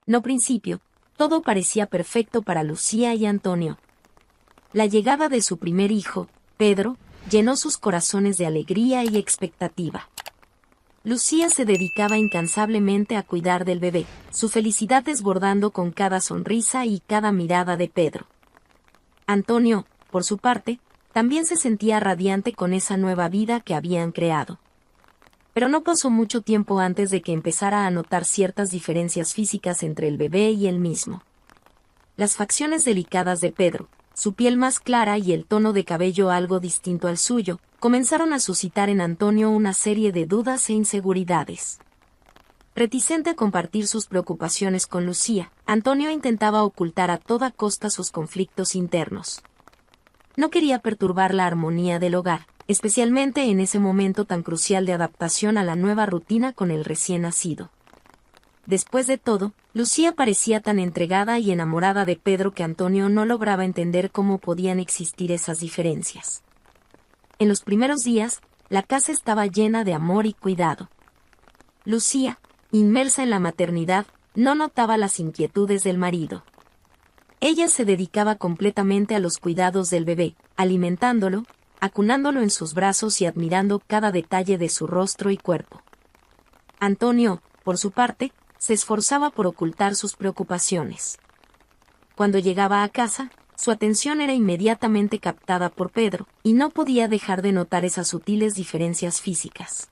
No principio, todo parecía perfecto para Lucía y Antonio. La llegada de su primer hijo, Pedro, llenó sus corazones de alegría y expectativa. Lucía se dedicaba incansablemente a cuidar del bebé, su felicidad desbordando con cada sonrisa y cada mirada de Pedro. Antonio, por su parte, también se sentía radiante con esa nueva vida que habían creado. Pero no pasó mucho tiempo antes de que empezara a notar ciertas diferencias físicas entre el bebé y él mismo. Las facciones delicadas de Pedro, su piel más clara y el tono de cabello algo distinto al suyo, comenzaron a suscitar en Antonio una serie de dudas e inseguridades. Reticente a compartir sus preocupaciones con Lucía, Antonio intentaba ocultar a toda costa sus conflictos internos. No quería perturbar la armonía del hogar, especialmente en ese momento tan crucial de adaptación a la nueva rutina con el recién nacido. Después de todo, Lucía parecía tan entregada y enamorada de Pedro que Antonio no lograba entender cómo podían existir esas diferencias. En los primeros días, la casa estaba llena de amor y cuidado. Lucía, inmersa en la maternidad, no notaba las inquietudes del marido. Ella se dedicaba completamente a los cuidados del bebé, alimentándolo, acunándolo en sus brazos y admirando cada detalle de su rostro y cuerpo. Antonio, por su parte, se esforzaba por ocultar sus preocupaciones. Cuando llegaba a casa, su atención era inmediatamente captada por Pedro, y no podía dejar de notar esas sutiles diferencias físicas.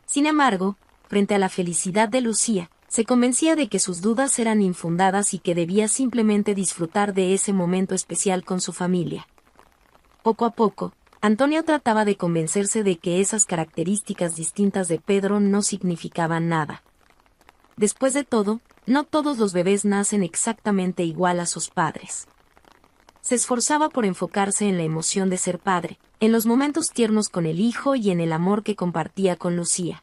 Sin embargo, frente a la felicidad de Lucía, se convencía de que sus dudas eran infundadas y que debía simplemente disfrutar de ese momento especial con su familia. Poco a poco, Antonio trataba de convencerse de que esas características distintas de Pedro no significaban nada. Después de todo, no todos los bebés nacen exactamente igual a sus padres. Se esforzaba por enfocarse en la emoción de ser padre, en los momentos tiernos con el hijo y en el amor que compartía con Lucía.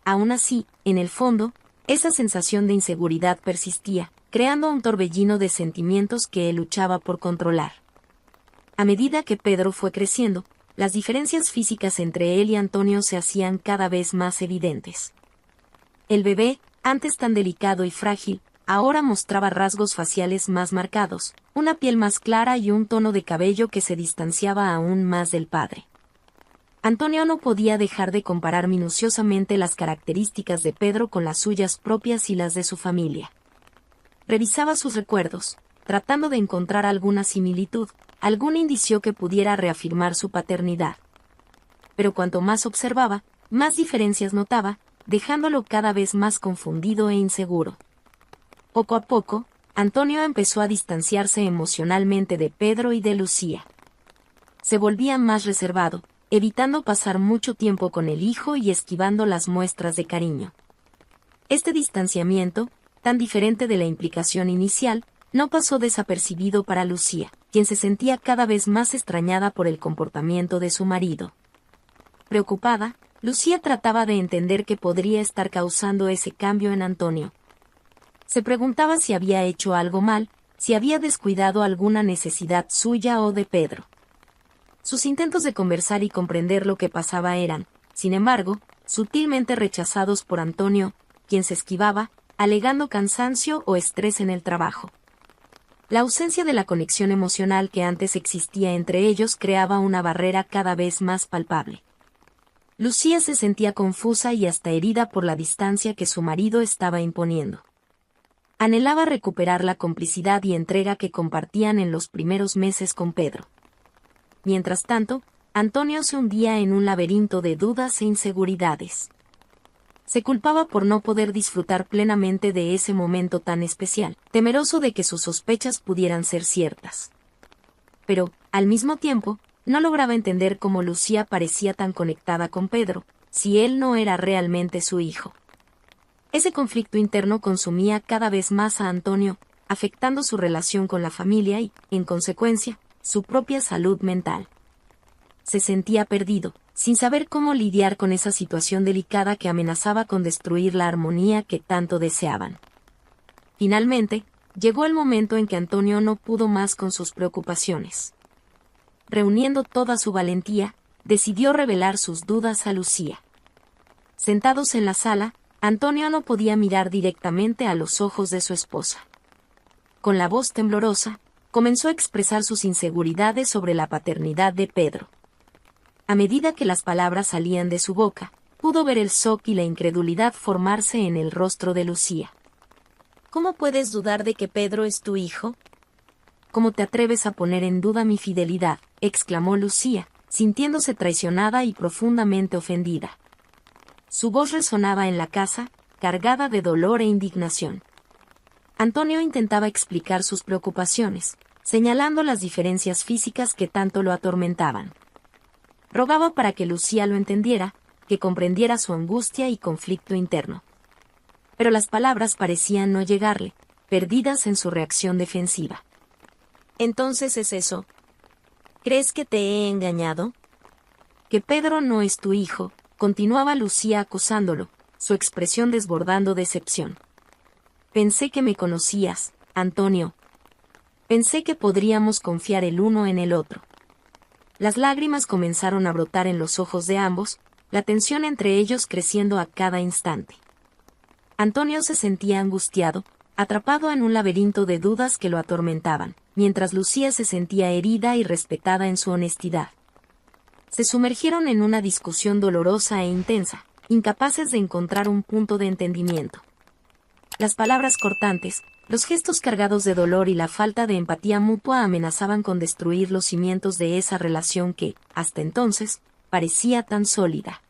Aún así, en el fondo, esa sensación de inseguridad persistía, creando un torbellino de sentimientos que él luchaba por controlar. A medida que Pedro fue creciendo, las diferencias físicas entre él y Antonio se hacían cada vez más evidentes. El bebé, antes tan delicado y frágil, ahora mostraba rasgos faciales más marcados, una piel más clara y un tono de cabello que se distanciaba aún más del padre. Antonio no podía dejar de comparar minuciosamente las características de Pedro con las suyas propias y las de su familia. Revisaba sus recuerdos, tratando de encontrar alguna similitud, algún indicio que pudiera reafirmar su paternidad. Pero cuanto más observaba, más diferencias notaba, dejándolo cada vez más confundido e inseguro. Poco a poco, Antonio empezó a distanciarse emocionalmente de Pedro y de Lucía. Se volvía más reservado, evitando pasar mucho tiempo con el hijo y esquivando las muestras de cariño. Este distanciamiento, tan diferente de la implicación inicial, no pasó desapercibido para Lucía, quien se sentía cada vez más extrañada por el comportamiento de su marido. Preocupada, Lucía trataba de entender qué podría estar causando ese cambio en Antonio. Se preguntaba si había hecho algo mal, si había descuidado alguna necesidad suya o de Pedro. Sus intentos de conversar y comprender lo que pasaba eran, sin embargo, sutilmente rechazados por Antonio, quien se esquivaba, alegando cansancio o estrés en el trabajo. La ausencia de la conexión emocional que antes existía entre ellos creaba una barrera cada vez más palpable. Lucía se sentía confusa y hasta herida por la distancia que su marido estaba imponiendo. Anhelaba recuperar la complicidad y entrega que compartían en los primeros meses con Pedro. Mientras tanto, Antonio se hundía en un laberinto de dudas e inseguridades. Se culpaba por no poder disfrutar plenamente de ese momento tan especial, temeroso de que sus sospechas pudieran ser ciertas. Pero, al mismo tiempo, no lograba entender cómo Lucía parecía tan conectada con Pedro, si él no era realmente su hijo. Ese conflicto interno consumía cada vez más a Antonio, afectando su relación con la familia y, en consecuencia, su propia salud mental. Se sentía perdido, sin saber cómo lidiar con esa situación delicada que amenazaba con destruir la armonía que tanto deseaban. Finalmente, llegó el momento en que Antonio no pudo más con sus preocupaciones. Reuniendo toda su valentía, decidió revelar sus dudas a Lucía. Sentados en la sala, Antonio no podía mirar directamente a los ojos de su esposa. Con la voz temblorosa, comenzó a expresar sus inseguridades sobre la paternidad de Pedro. A medida que las palabras salían de su boca, pudo ver el shock y la incredulidad formarse en el rostro de Lucía. ¿Cómo puedes dudar de que Pedro es tu hijo? ¿Cómo te atreves a poner en duda mi fidelidad?, exclamó Lucía, sintiéndose traicionada y profundamente ofendida. Su voz resonaba en la casa, cargada de dolor e indignación. Antonio intentaba explicar sus preocupaciones, señalando las diferencias físicas que tanto lo atormentaban. Rogaba para que Lucía lo entendiera, que comprendiera su angustia y conflicto interno. Pero las palabras parecían no llegarle, perdidas en su reacción defensiva. ¿Entonces es eso? ¿Crees que te he engañado? Que Pedro no es tu hijo, continuaba Lucía acusándolo, su expresión desbordando decepción. Pensé que me conocías, Antonio. Pensé que podríamos confiar el uno en el otro. Las lágrimas comenzaron a brotar en los ojos de ambos, la tensión entre ellos creciendo a cada instante. Antonio se sentía angustiado, atrapado en un laberinto de dudas que lo atormentaban, mientras Lucía se sentía herida y respetada en su honestidad. Se sumergieron en una discusión dolorosa e intensa, incapaces de encontrar un punto de entendimiento. Las palabras cortantes, los gestos cargados de dolor y la falta de empatía mutua amenazaban con destruir los cimientos de esa relación que, hasta entonces, parecía tan sólida.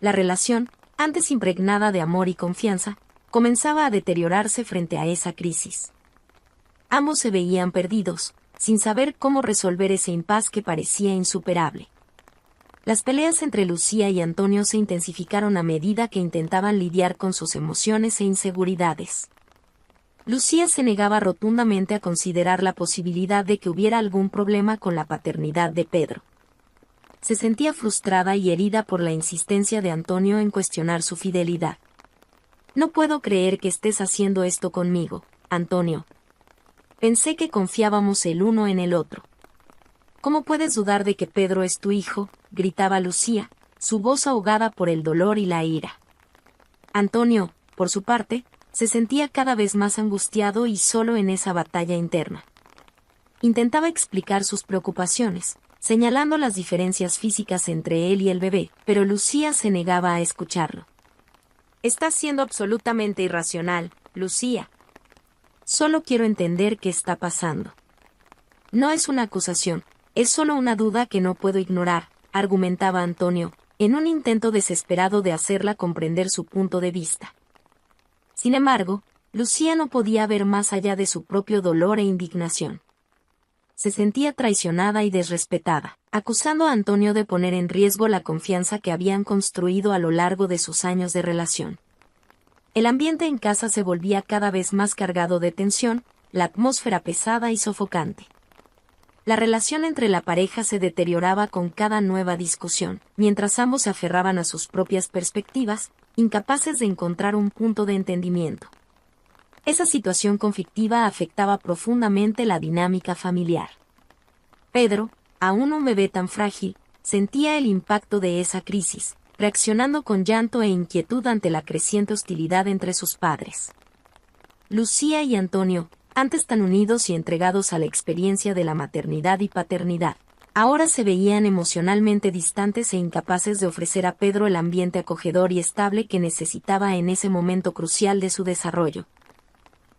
La relación, antes impregnada de amor y confianza, comenzaba a deteriorarse frente a esa crisis. Ambos se veían perdidos, sin saber cómo resolver ese impas que parecía insuperable. Las peleas entre Lucía y Antonio se intensificaron a medida que intentaban lidiar con sus emociones e inseguridades. Lucía se negaba rotundamente a considerar la posibilidad de que hubiera algún problema con la paternidad de Pedro. Se sentía frustrada y herida por la insistencia de Antonio en cuestionar su fidelidad. No puedo creer que estés haciendo esto conmigo, Antonio. Pensé que confiábamos el uno en el otro. ¿Cómo puedes dudar de que Pedro es tu hijo?, gritaba Lucía, su voz ahogada por el dolor y la ira. Antonio, por su parte, se sentía cada vez más angustiado y solo en esa batalla interna. Intentaba explicar sus preocupaciones, señalando las diferencias físicas entre él y el bebé, pero Lucía se negaba a escucharlo. Estás siendo absolutamente irracional, Lucía. Solo quiero entender qué está pasando. No es una acusación, es solo una duda que no puedo ignorar, argumentaba Antonio, en un intento desesperado de hacerla comprender su punto de vista. Sin embargo, Lucía no podía ver más allá de su propio dolor e indignación. Se sentía traicionada y desrespetada, acusando a Antonio de poner en riesgo la confianza que habían construido a lo largo de sus años de relación. El ambiente en casa se volvía cada vez más cargado de tensión, la atmósfera pesada y sofocante. La relación entre la pareja se deterioraba con cada nueva discusión, mientras ambos se aferraban a sus propias perspectivas, incapaces de encontrar un punto de entendimiento. Esa situación conflictiva afectaba profundamente la dinámica familiar. Pedro, aún un bebé tan frágil, sentía el impacto de esa crisis, reaccionando con llanto e inquietud ante la creciente hostilidad entre sus padres. Lucía y Antonio, antes tan unidos y entregados a la experiencia de la maternidad y paternidad, ahora se veían emocionalmente distantes e incapaces de ofrecer a Pedro el ambiente acogedor y estable que necesitaba en ese momento crucial de su desarrollo.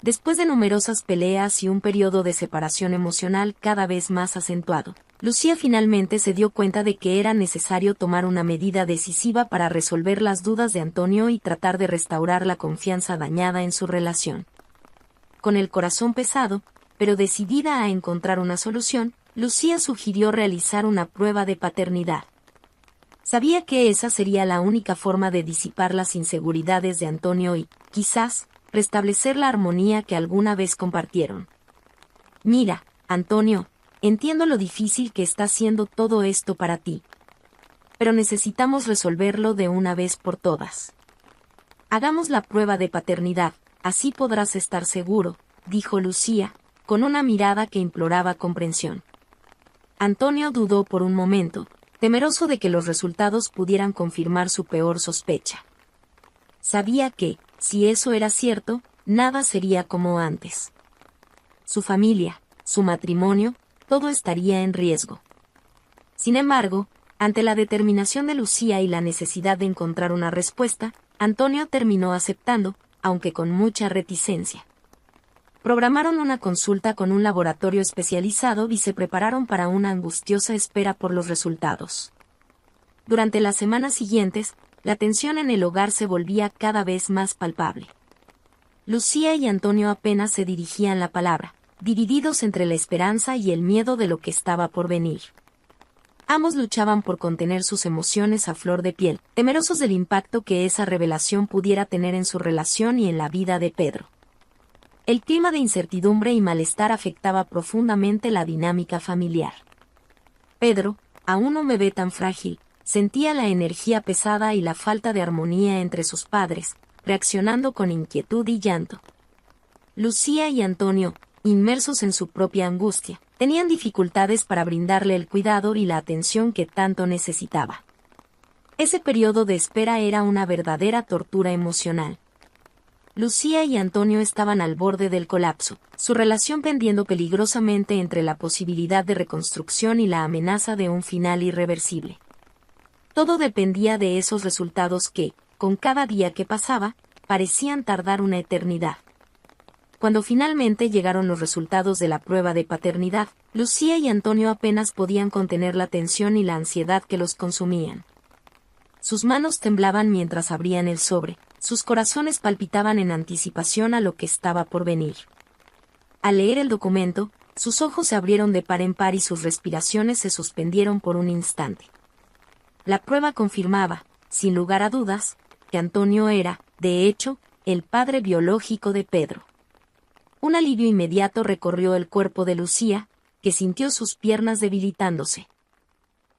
Después de numerosas peleas y un periodo de separación emocional cada vez más acentuado, Lucía finalmente se dio cuenta de que era necesario tomar una medida decisiva para resolver las dudas de Antonio y tratar de restaurar la confianza dañada en su relación. Con el corazón pesado, pero decidida a encontrar una solución, Lucía sugirió realizar una prueba de paternidad. Sabía que esa sería la única forma de disipar las inseguridades de Antonio y, quizás, restablecer la armonía que alguna vez compartieron. Mira, Antonio, entiendo lo difícil que está siendo todo esto para ti. Pero necesitamos resolverlo de una vez por todas. Hagamos la prueba de paternidad, así podrás estar seguro, dijo Lucía, con una mirada que imploraba comprensión. Antonio dudó por un momento, temeroso de que los resultados pudieran confirmar su peor sospecha. Sabía que, si eso era cierto, nada sería como antes. Su familia, su matrimonio, todo estaría en riesgo. Sin embargo, ante la determinación de Lucía y la necesidad de encontrar una respuesta, Antonio terminó aceptando, aunque con mucha reticencia. Programaron una consulta con un laboratorio especializado y se prepararon para una angustiosa espera por los resultados. Durante las semanas siguientes, la tensión en el hogar se volvía cada vez más palpable. Lucía y Antonio apenas se dirigían la palabra, divididos entre la esperanza y el miedo de lo que estaba por venir. Ambos luchaban por contener sus emociones a flor de piel, temerosos del impacto que esa revelación pudiera tener en su relación y en la vida de Pedro. El clima de incertidumbre y malestar afectaba profundamente la dinámica familiar. Pedro, aún un bebé tan frágil, sentía la energía pesada y la falta de armonía entre sus padres, reaccionando con inquietud y llanto. Lucía y Antonio, inmersos en su propia angustia, tenían dificultades para brindarle el cuidado y la atención que tanto necesitaba. Ese periodo de espera era una verdadera tortura emocional. Lucía y Antonio estaban al borde del colapso, su relación pendiendo peligrosamente entre la posibilidad de reconstrucción y la amenaza de un final irreversible. Todo dependía de esos resultados que, con cada día que pasaba, parecían tardar una eternidad. Cuando finalmente llegaron los resultados de la prueba de paternidad, Lucía y Antonio apenas podían contener la tensión y la ansiedad que los consumían. Sus manos temblaban mientras abrían el sobre, sus corazones palpitaban en anticipación a lo que estaba por venir. Al leer el documento, sus ojos se abrieron de par en par y sus respiraciones se suspendieron por un instante. La prueba confirmaba, sin lugar a dudas, que Antonio era, de hecho, el padre biológico de Pedro. Un alivio inmediato recorrió el cuerpo de Lucía, que sintió sus piernas debilitándose.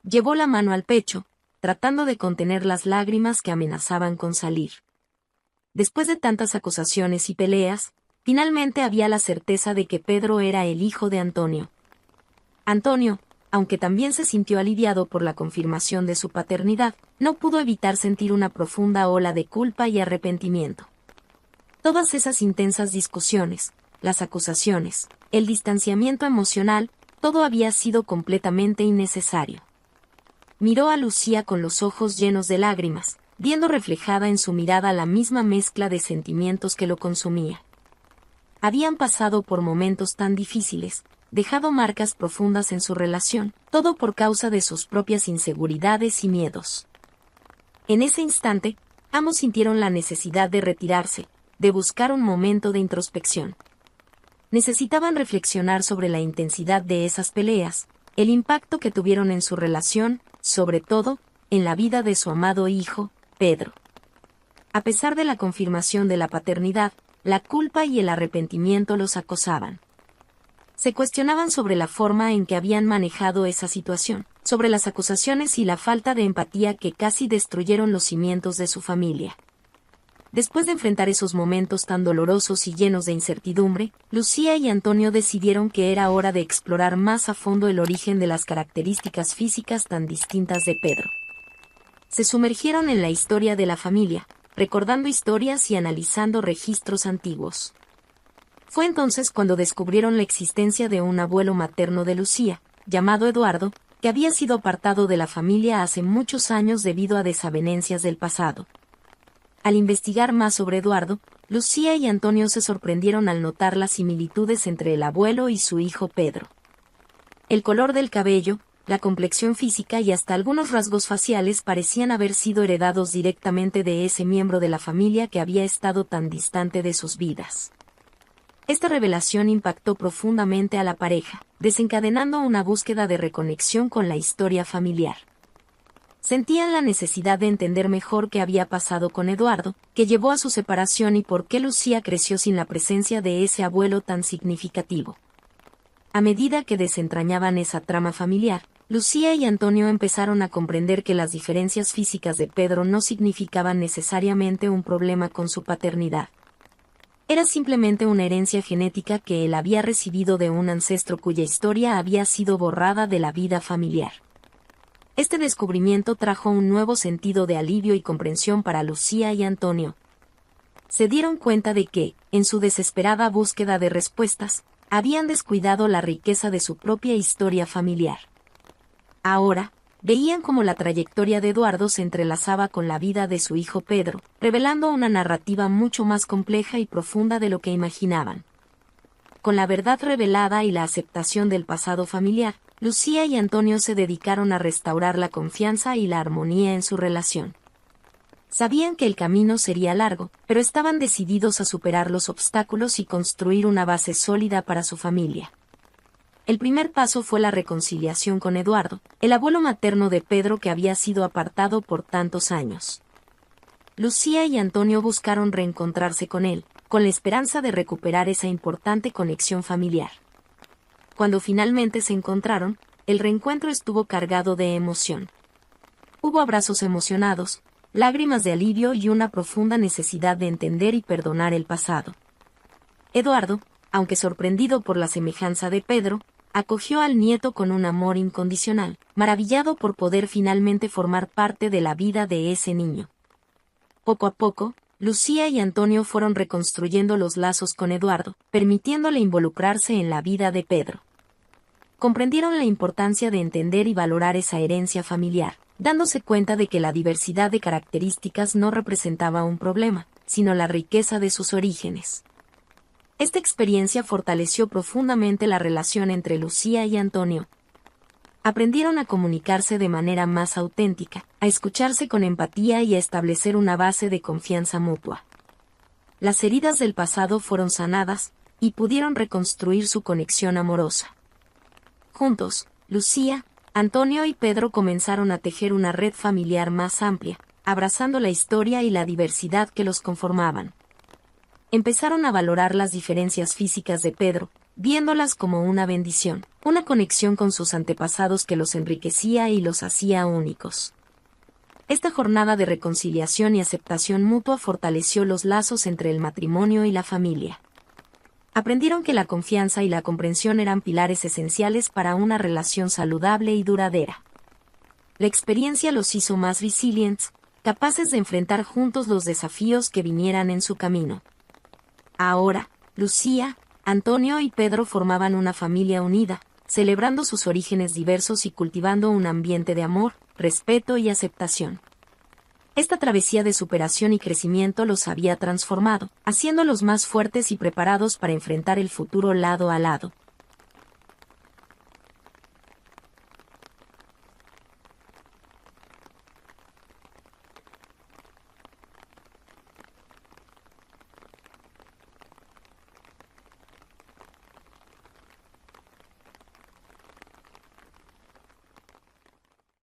Llevó la mano al pecho, tratando de contener las lágrimas que amenazaban con salir. Después de tantas acusaciones y peleas, finalmente había la certeza de que Pedro era el hijo de Antonio. Antonio, aunque también se sintió aliviado por la confirmación de su paternidad, no pudo evitar sentir una profunda ola de culpa y arrepentimiento. Todas esas intensas discusiones, las acusaciones, el distanciamiento emocional, todo había sido completamente innecesario. Miró a Lucía con los ojos llenos de lágrimas, viendo reflejada en su mirada la misma mezcla de sentimientos que lo consumía. Habían pasado por momentos tan difíciles, dejado marcas profundas en su relación, todo por causa de sus propias inseguridades y miedos. En ese instante, ambos sintieron la necesidad de retirarse, de buscar un momento de introspección. Necesitaban reflexionar sobre la intensidad de esas peleas, el impacto que tuvieron en su relación, sobre todo, en la vida de su amado hijo, Pedro. A pesar de la confirmación de la paternidad, la culpa y el arrepentimiento los acosaban. Se cuestionaban sobre la forma en que habían manejado esa situación, sobre las acusaciones y la falta de empatía que casi destruyeron los cimientos de su familia. Después de enfrentar esos momentos tan dolorosos y llenos de incertidumbre, Lucía y Antonio decidieron que era hora de explorar más a fondo el origen de las características físicas tan distintas de Pedro. Se sumergieron en la historia de la familia, recordando historias y analizando registros antiguos. Fue entonces cuando descubrieron la existencia de un abuelo materno de Lucía, llamado Eduardo, que había sido apartado de la familia hace muchos años debido a desavenencias del pasado. Al investigar más sobre Eduardo, Lucía y Antonio se sorprendieron al notar las similitudes entre el abuelo y su hijo Pedro. El color del cabello, la complexión física y hasta algunos rasgos faciales parecían haber sido heredados directamente de ese miembro de la familia que había estado tan distante de sus vidas. Esta revelación impactó profundamente a la pareja, desencadenando una búsqueda de reconexión con la historia familiar. Sentían la necesidad de entender mejor qué había pasado con Eduardo, qué llevó a su separación y por qué Lucía creció sin la presencia de ese abuelo tan significativo. A medida que desentrañaban esa trama familiar, Lucía y Antonio empezaron a comprender que las diferencias físicas de Pedro no significaban necesariamente un problema con su paternidad. Era simplemente una herencia genética que él había recibido de un ancestro cuya historia había sido borrada de la vida familiar. Este descubrimiento trajo un nuevo sentido de alivio y comprensión para Lucía y Antonio, se dieron cuenta de que, en su desesperada búsqueda de respuestas, habían descuidado la riqueza de su propia historia familiar. Ahora, veían cómo la trayectoria de Eduardo se entrelazaba con la vida de su hijo Pedro, revelando una narrativa mucho más compleja y profunda de lo que imaginaban. Con la verdad revelada y la aceptación del pasado familiar, Lucía y Antonio se dedicaron a restaurar la confianza y la armonía en su relación. Sabían que el camino sería largo, pero estaban decididos a superar los obstáculos y construir una base sólida para su familia. El primer paso fue la reconciliación con Eduardo, el abuelo materno de Pedro que había sido apartado por tantos años. Lucía y Antonio buscaron reencontrarse con él, con la esperanza de recuperar esa importante conexión familiar. Cuando finalmente se encontraron, el reencuentro estuvo cargado de emoción. Hubo abrazos emocionados, lágrimas de alivio y una profunda necesidad de entender y perdonar el pasado. Eduardo, aunque sorprendido por la semejanza de Pedro, acogió al nieto con un amor incondicional, maravillado por poder finalmente formar parte de la vida de ese niño. Poco a poco, Lucía y Antonio fueron reconstruyendo los lazos con Eduardo, permitiéndole involucrarse en la vida de Pedro. Comprendieron la importancia de entender y valorar esa herencia familiar, dándose cuenta de que la diversidad de características no representaba un problema, sino la riqueza de sus orígenes. Esta experiencia fortaleció profundamente la relación entre Lucía y Antonio. Aprendieron a comunicarse de manera más auténtica, a escucharse con empatía y a establecer una base de confianza mutua. Las heridas del pasado fueron sanadas, y pudieron reconstruir su conexión amorosa. Juntos, Lucía, Antonio y Pedro comenzaron a tejer una red familiar más amplia, abrazando la historia y la diversidad que los conformaban. Empezaron a valorar las diferencias físicas de Pedro, viéndolas como una bendición, una conexión con sus antepasados que los enriquecía y los hacía únicos. Esta jornada de reconciliación y aceptación mutua fortaleció los lazos entre el matrimonio y la familia. Aprendieron que la confianza y la comprensión eran pilares esenciales para una relación saludable y duradera. La experiencia los hizo más resilientes, capaces de enfrentar juntos los desafíos que vinieran en su camino. Ahora, Lucía, Antonio y Pedro formaban una familia unida, celebrando sus orígenes diversos y cultivando un ambiente de amor, respeto y aceptación. Esta travesía de superación y crecimiento los había transformado, haciéndolos más fuertes y preparados para enfrentar el futuro lado a lado.